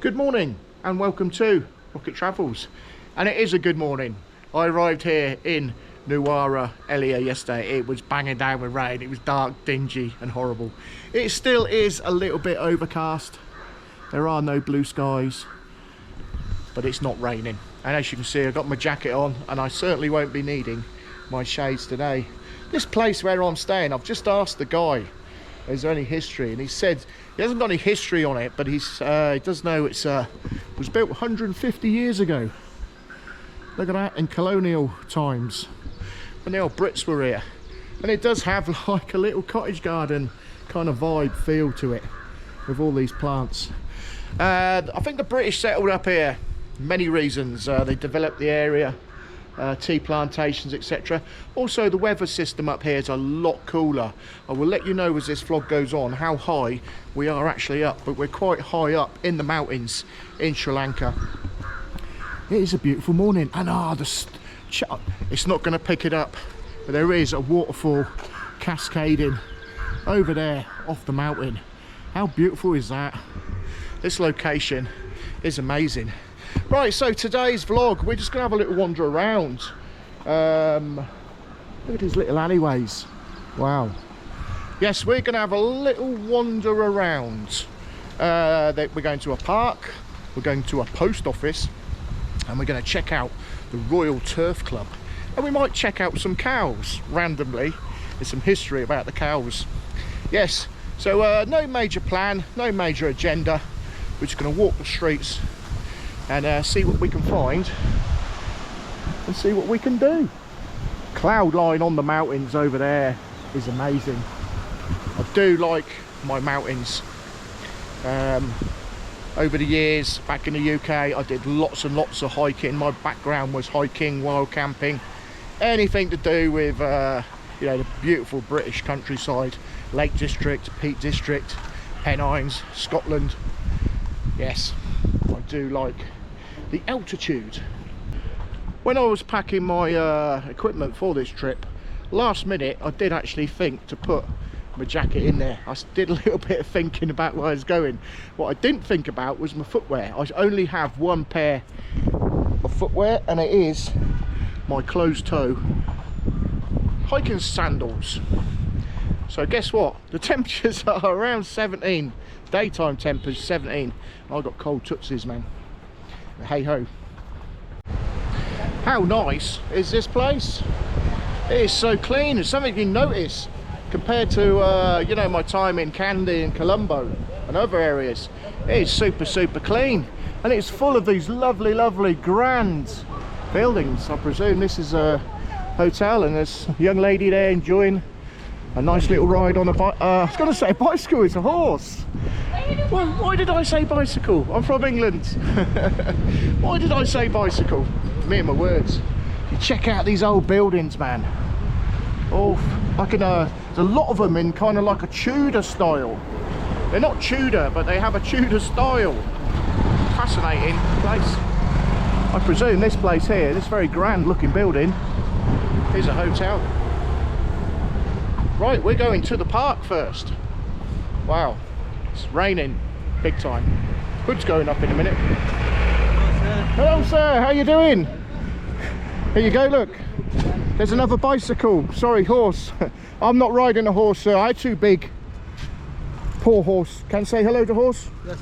Good morning and welcome to Rocket Travels, and it is a good morning. I arrived here in Nuwara Elia yesterday. It was banging down with rain. It was dark, dingy and horrible. It still is a little bit overcast. There are no blue skies, but it's not raining, and as you can see I've got my jacket on and I certainly won't be needing my shades today. This place where I'm staying, I've just asked the guy, is there any history, and he said he hasn't got any history on it, but he does know it was built 150 years ago. Look at that, in colonial times when the old Brits were here. And it does have like a little cottage garden kind of vibe feel to it with all these plants. I think the British settled up here, many reasons. They developed the area, tea plantations, etc. Also the weather system up here is a lot cooler. I will let you know as this vlog goes on how high we are actually up, but we're quite high up in the mountains in Sri Lanka. It is a beautiful morning, and it's not going to pick it up, but there is a waterfall cascading over there off the mountain. How beautiful is that? This location is amazing. Right, so today's vlog, we're just gonna have a little wander around. Look at these little alleyways. Wow. Yes, we're gonna have a little wander around. We're going to a park, we're going to a post office, and we're gonna check out the Royal Turf Club. And we might check out some cows randomly. There's some history about the cows. Yes, so no major plan, no major agenda. We're just gonna walk the streets and see what we can find and see what we can do. Cloud line on the mountains over there is amazing. I do like my mountains. Over the years back in the UK I did lots and lots of hiking. My background was hiking, wild camping, anything to do with you know, the beautiful British countryside, Lake District, Peak District, Pennines, Scotland. Yes, I do like the altitude. When I was packing my equipment for this trip, last minute I did actually think to put my jacket in there. I did a little bit of thinking about where I was going. What I didn't think about was my footwear. I only have one pair of footwear, and it is my closed toe hiking sandals. So guess what, the temperatures are around 17, daytime temperature 17. I got cold tootsies, man. Hey ho. How nice is this place? It is so clean. It's something you notice compared to you know, my time in Kandy and Colombo and other areas. It is super clean, and it's full of these lovely grand buildings. I presume this is a hotel, and there's a young lady there enjoying a nice little ride on a bike. I was going to say bicycle, it's a horse. Why did I say bicycle? I'm from England. Why did I say bicycle? Me and my words. You check out these old buildings, man. Oh, I can, there's a lot of them in kind of like a Tudor style. They're not Tudor, but they have a Tudor style. Fascinating place. I presume this place here, this very grand looking building, is a hotel. Right, we're going to the park first. Wow, it's raining big time. Hood's going up in a minute. Hello sir, how you doing? Here you go, look. There's another bicycle. Sorry, horse. I'm not riding a horse, sir. I'm too big. Poor horse. Can I say hello to horse? Yes.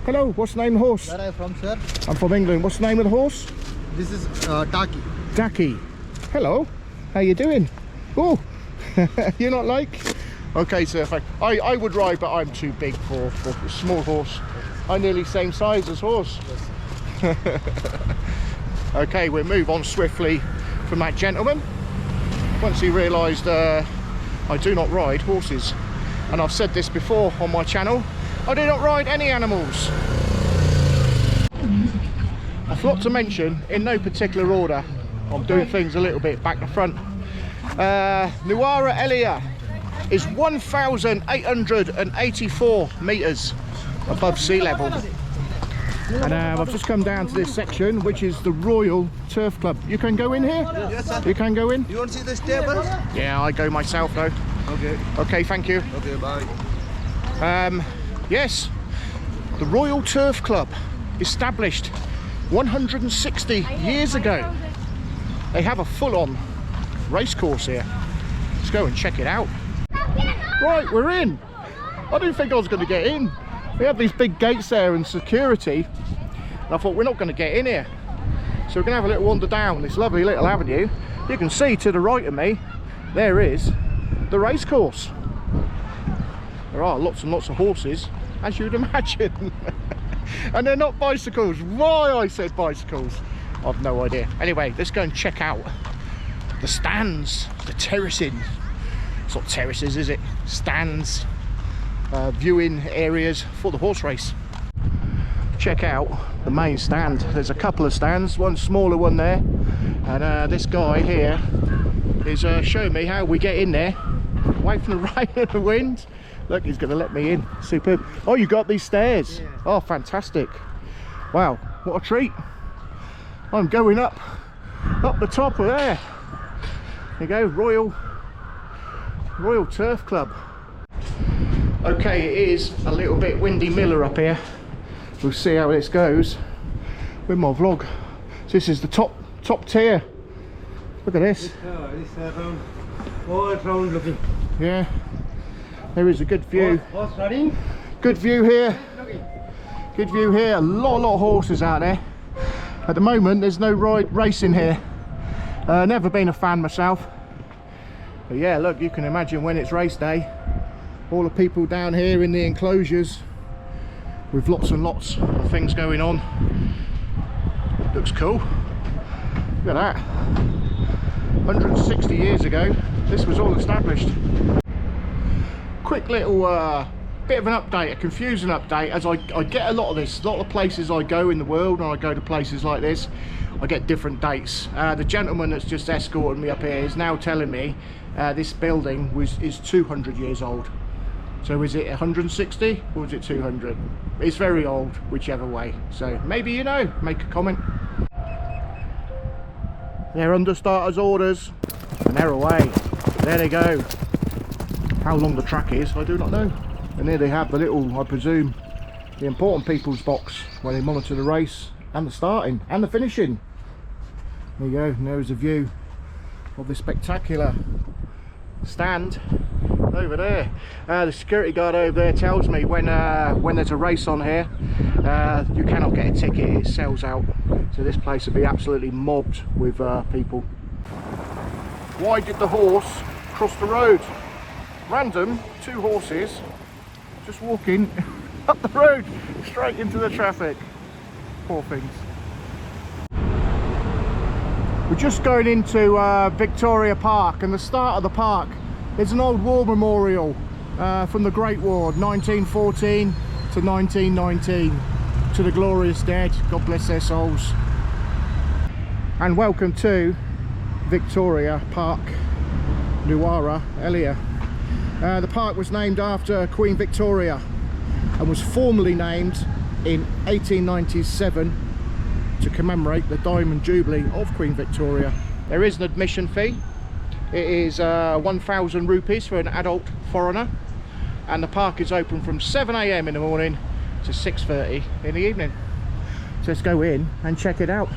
Hello, what's the name of the horse? Where are you from, sir? I'm from England. What's the name of the horse? This is Taki. Taki. Hello, how you doing? Oh, you're not like? Okay, sir, I would ride, but I'm too big for a small horse. I'm nearly same size as horse. Yes. Okay, we'll move on swiftly from that gentleman. Once he realised I do not ride horses, and I've said this before on my channel, I do not ride any animals. I forgot to mention, in no particular order, I'm doing things a little bit back to front. Nuwara Elia is 1,884 metres above sea level. And I've just come down to this section, which is the Royal Turf Club. You can go in here? Yes, sir. You can go in? You want to see this table? Yeah, I go myself though. Okay. Okay, thank you. Okay, bye. Yes, the Royal Turf Club. established 160 years ago. They have a full-on race course here. Let's go and check it out. Right, we're in. I didn't think I was going to get in. We have these big gates there and security, and I thought we're not going to get in here. So we're going to have a little wander down this lovely little avenue. You can see to the right of me, there is the race course. There are lots and lots of horses, as you'd imagine. And they're not bicycles. Why I said bicycles, I've no idea. Anyway, let's go and check out the stands, the terracing. It's not terraces, is it? Stands, viewing areas for the horse race. Check out the main stand. There's a couple of stands, one smaller one there, and this guy here is showing me how we get in there away from the rain and the wind. Look, he's going to let me in. Superb. Oh, you got these stairs. Yeah. Oh, fantastic. Wow, what a treat. I'm going up the top of there. There you go, Royal Turf Club. Okay, it is a little bit windy miller up here. We'll see how this goes with my vlog. So this is the top tier. Look at this. This round, all round looking. Yeah, there is a good view. Horse riding. Good view here. Good view here. A lot of horses out there. At the moment, there's no racing here. Never been a fan myself. But yeah, look, you can imagine when it's race day, all the people down here in the enclosures with lots and lots of things going on. Looks cool. Look at that. 160 years ago, this was all established. Quick little bit of an update, a confusing update, as I get a lot of this. A lot of places I go in the world, and I go to places like this, I get different dates. The gentleman that's just escorted me up here is now telling me this building is 200 years old. So is it 160 or is it 200? It's very old, whichever way. So maybe you know, make a comment. They're under starters orders and they're away. There they go. How long the track is, I do not know. And there they have the little, I presume, the important people's box where they monitor the race and the starting and the finishing. There you go, and there's a view of the spectacular stand over there. The security guard over there tells me when there's a race on here, you cannot get a ticket, it sells out. So this place will be absolutely mobbed with people. Why did the horse cross the road? Random, two horses just walking up the road straight into the traffic. Poor things. We're just going into Victoria Park, and the start of the park is an old war memorial from the Great War, 1914 to 1919, to the glorious dead, God bless their souls. And welcome to Victoria Park, Nuwara Elia. The park was named after Queen Victoria and was formally named in 1897 to commemorate the Diamond Jubilee of Queen Victoria. There is an admission fee. It is 1,000 rupees for an adult foreigner, and the park is open from 7 AM in the morning to 6:30 in the evening. So let's go in and check it out.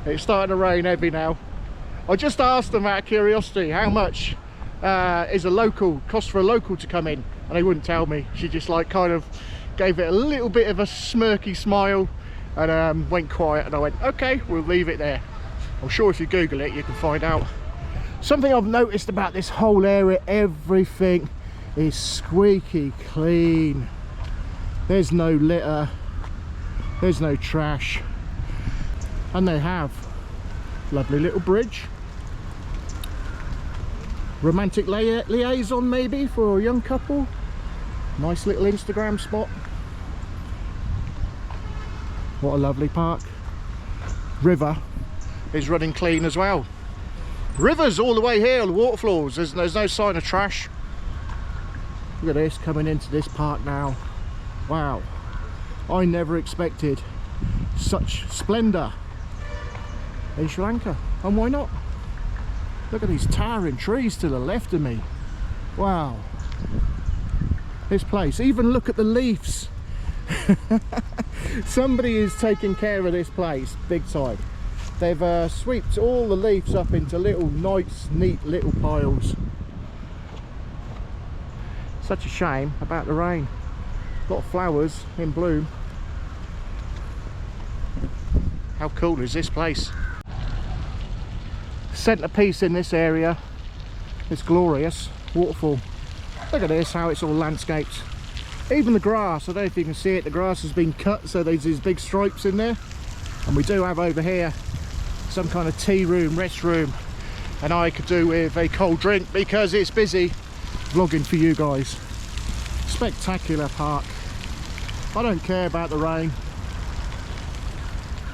It's starting to rain heavy now. I just asked them out of curiosity how much is a local cost for a local to come in, and they wouldn't tell me. She just like kind of gave it a little bit of a smirky smile and went quiet, and I went, okay, we'll leave it there. I'm sure if you Google it you can find out. Something I've noticed about this whole area, everything is squeaky clean. There's no litter, there's no trash, and they have lovely little bridge. Romantic liaison maybe for a young couple. Nice little Instagram spot. What a lovely park. River is running clean as well. Rivers all the way here, the water floors, there's no sign of trash. Look at this, coming into this park now. Wow, I never expected such splendour in Sri Lanka, and why not? Look at these towering trees to the left of me. Wow. this place. Even look at the leaves. Somebody is taking care of this place big time. They've swept all the leaves up into little nice neat little piles. Such a shame about the rain. A lot of flowers in bloom. How cool is this place? Centrepiece in this area, this glorious waterfall. Look at this, how it's all landscaped. Even the grass, I don't know if you can see it, the grass has been cut, so there's these big stripes in there. And we do have over here some kind of tea room, rest room, and I could do with a cold drink because it's busy vlogging for you guys. Spectacular park. I don't care about the rain.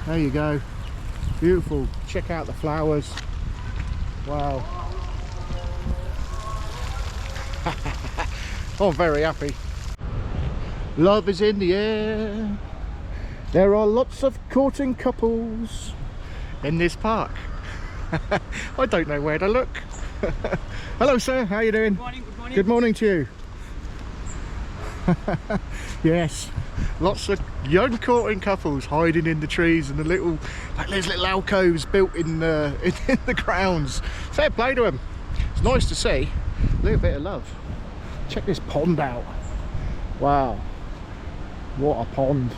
There you go, beautiful. Check out the flowers. Wow. Oh, I'm very happy. Love is in the air. There are lots of courting couples in this park. I don't know where to look. Hello sir, how are you doing? Good morning, good morning. Good morning to you. Yes, lots of young courting couples hiding in the trees and the little, like there's little alcoves built in the grounds. Fair play to them. It's nice to see a little bit of love. Check this pond out. Wow, what a pond.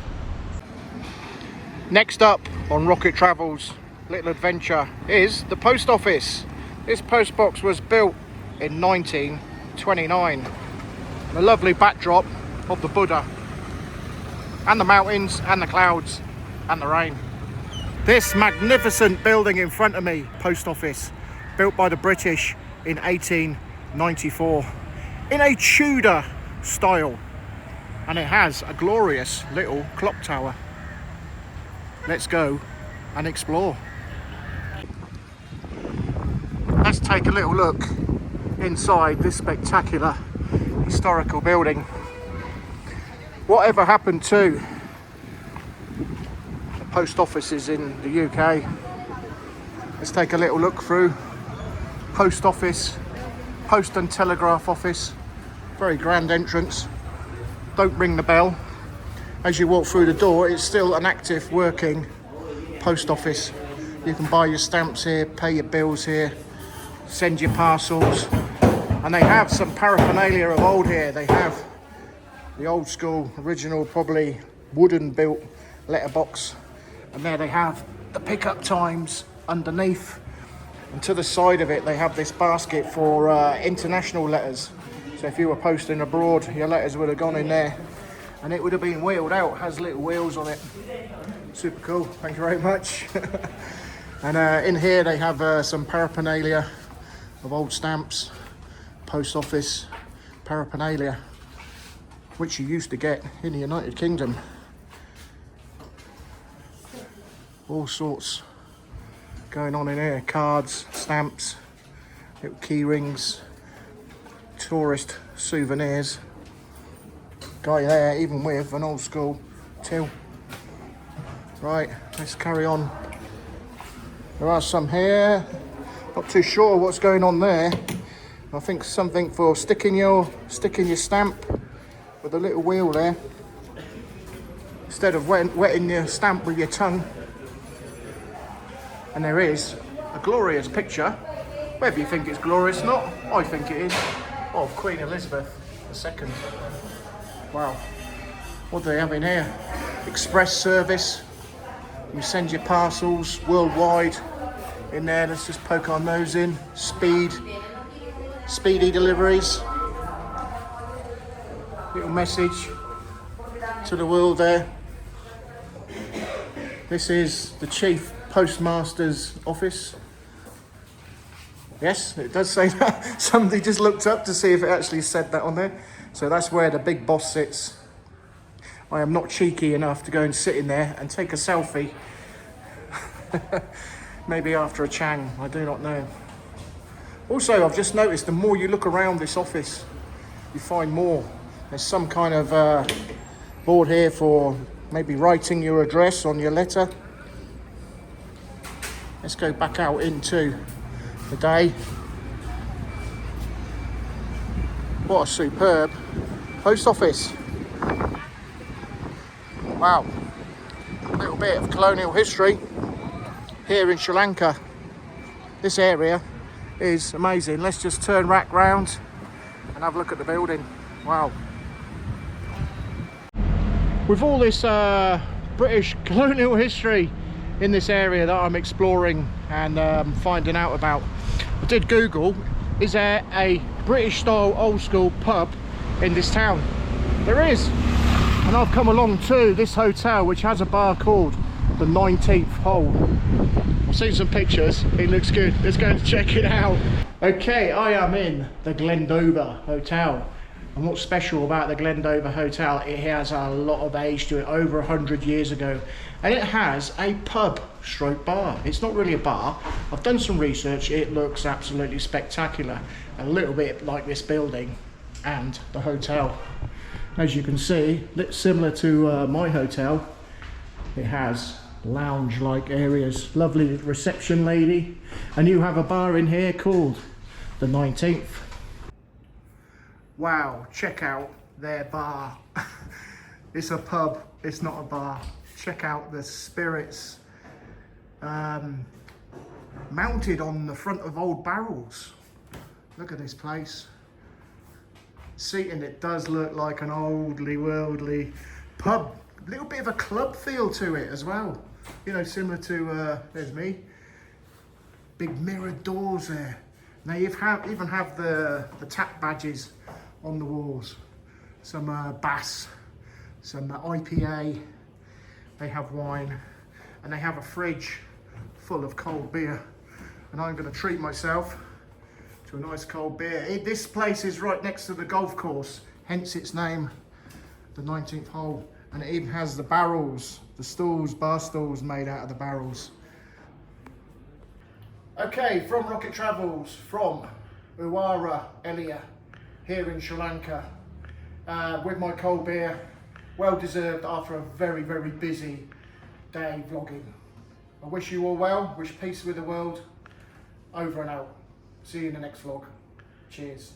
Next up on Rocket Travels little adventure is the post office. This post box was built in 1929. A lovely backdrop of the Buddha and the mountains and the clouds and the rain. This magnificent building in front of me, post office, built by the British in 1894 in a Tudor style, and it has a glorious little clock tower. Let's go and explore. Let's take a little look inside this spectacular historical building. Whatever happened to the post offices in the UK? Let's take a little look through. Post office, post and telegraph office. Very grand entrance. Don't ring the bell. As you walk through the door, it's still an active working post office. You can buy your stamps here, pay your bills here, send your parcels. And they have some paraphernalia of old here. They have the old school, original, probably wooden built letterbox. And there they have the pickup times underneath. And to the side of it, they have this basket for international letters. So if you were posting abroad, your letters would have gone in there and it would have been wheeled out. It has little wheels on it. Super cool, thank you very much. And in here they have some paraphernalia of old stamps, post office paraphernalia, which you used to get in the United Kingdom. All sorts going on in here, cards, stamps, little key rings, tourist souvenirs. Guy there even with an old school till. Right, let's carry on. There are some here, not too sure what's going on there. I think something for sticking your stamp with a little wheel there, instead of wetting your stamp with your tongue. And there is a glorious picture, whether you think it's glorious or not, I think it is, of Queen Elizabeth II. Wow, what do they have in here? Express service, you send your parcels worldwide in there. Let's just poke our nose in. Speedy deliveries. Little message to the world there. This is the Chief Postmaster's office. Yes, it does say that. Somebody just looked up to see if it actually said that on there. So that's where the big boss sits. I am not cheeky enough to go and sit in there and take a selfie. Maybe after a Chang, I do not know. Also, I've just noticed the more you look around this office, you find more. There's some kind of board here for maybe writing your address on your letter. Let's go back out into the day. What a superb post office. Wow, a little bit of colonial history here in Sri Lanka. This area is amazing. Let's just turn back round and have a look at the building. Wow. With all this British colonial history in this area that I'm exploring and finding out about, I did Google, is there a British style old school pub in this town? There is, and I've come along to this hotel which has a bar called the 19th Hole. I've seen some pictures, it looks good. Let's go and check it out. Okay, I am in the Glendover Hotel. And what's special about the Glendover Hotel, it has a lot of age to it, over 100 years ago. And it has a pub stroke bar. It's not really a bar. I've done some research, it looks absolutely spectacular. A little bit like this building and the hotel. As you can see, it's similar to my hotel. It has lounge-like areas, lovely reception lady. And you have a bar in here called the 19th. Wow, check out their bar. It's a pub, it's not a bar. Check out the spirits mounted on the front of old barrels. Look at this place. Seating, it does look like an oldly worldly pub. A little bit of a club feel to it as well. You know, similar to, there's me. Big mirrored doors there. Now you even have the tap badges on the walls. Some Bass, some IPA, they have wine, and they have a fridge full of cold beer. And I'm going to treat myself to a nice cold beer. This place is right next to the golf course, hence its name, the 19th Hole. And it even has the barrels, the stools, bar stools made out of the barrels. Okay, from Rocket Travels, from Uwara Elia, here in Sri Lanka, with my cold beer, well deserved after a very, very busy day vlogging. I wish you all well, wish peace with the world. Over and out. See you in the next vlog. Cheers.